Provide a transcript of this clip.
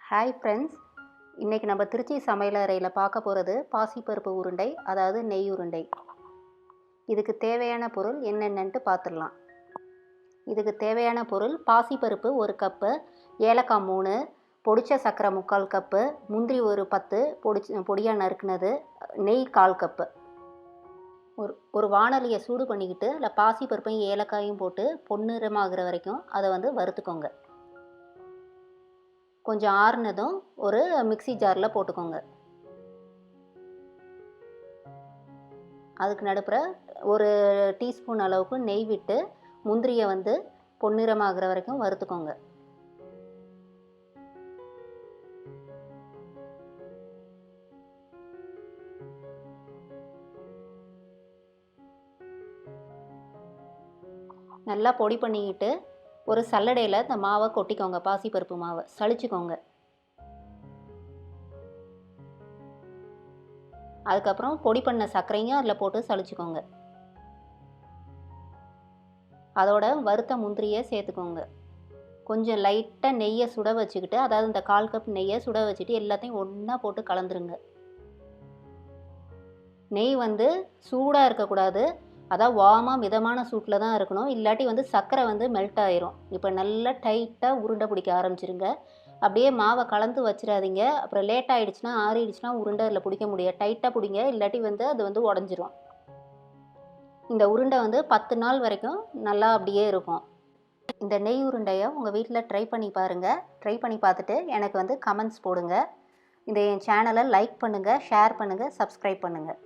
Hi friends, இன்றைக்கி நம்ம திருச்சி சமையலறையில் பார்க்க போகிறது பாசிப்பருப்பு உருண்டை, அதாவது நெய் உருண்டை. இதுக்கு தேவையான பொருள் என்னென்னட்டு பார்த்துடலாம். இதுக்கு தேவையான பொருள் பாசிப்பருப்பு 1 கப்பு, ஏலக்காய் 3, பொடிச்ச சர்க்கரை 3/4 கப்பு, முந்திரி ஒரு 10 பொடியாக நறுக்குனது, நெய் 1/4 கப்பு. ஒரு வாணலியை சூடு பண்ணிக்கிட்டு அதில் பாசிப்பருப்பையும் ஏலக்காயும் போட்டு பொன்னிறமாகிற வரைக்கும் அதை வறுத்துக்கோங்க. கொஞ்சம் ஆறுனதும் ஒரு மிக்ஸி ஜாரில் போட்டுக்கோங்க. அதுக்கு நடுப்புற ஒரு டீஸ்பூன் அளவுக்கு நெய் விட்டு முந்திரியை பொன்னிறமாகிற வரைக்கும் வறுத்துக்கோங்க. நல்லா பொடி பண்ணிக்கிட்டு ஒரு சல்லடையில் இந்த மாவை கொட்டிக்கோங்க. பாசிப்பருப்பு மாவை சளிச்சுக்கோங்க. அதுக்கப்புறம் பொடி பண்ண சர்க்கரையும் அதில் போட்டு சளிச்சுக்கோங்க. அதோட வறுத்த முந்திரியை சேர்த்துக்கோங்க. கொஞ்சம் லைட்டாக நெய்யை சுட வச்சுக்கிட்டு, அதாவது இந்த 1/4 கப் நெய்யை சுட வச்சுட்டு எல்லாத்தையும் ஒன்றா போட்டு கலந்துருங்க. நெய் சூடாக இருக்கக்கூடாது, அதான் வார்மாக மிதமான சூட்டில் தான் இருக்கணும். இல்லாட்டி சர்க்கரை மெல்ட் ஆயிரும். இப்போ நல்லா டைட்டாக உருண்டை பிடிக்க ஆரம்பிச்சிருங்க. அப்படியே மாவை கலந்து வச்சிடாதீங்க. அப்புறம் லேட் ஆகிடுச்சுன்னா ஆறிடுச்சுன்னா உருண்டை அதில் பிடிக்க முடியாது. டைட்டாக பிடிங்க, இல்லாட்டி அது உடஞ்சிரும். இந்த உருண்டை 10 நாள் வரைக்கும் நல்லா அப்படியே இருக்கும். இந்த நெய் உருண்டையை உங்கள் வீட்டில் ட்ரை பண்ணி பாருங்கள். ட்ரை பண்ணி பார்த்துட்டு எனக்கு கமெண்ட்ஸ் போடுங்க. இந்த என் சேனலை லைக் பண்ணுங்கள், ஷேர் பண்ணுங்கள், சப்ஸ்கிரைப் பண்ணுங்கள்.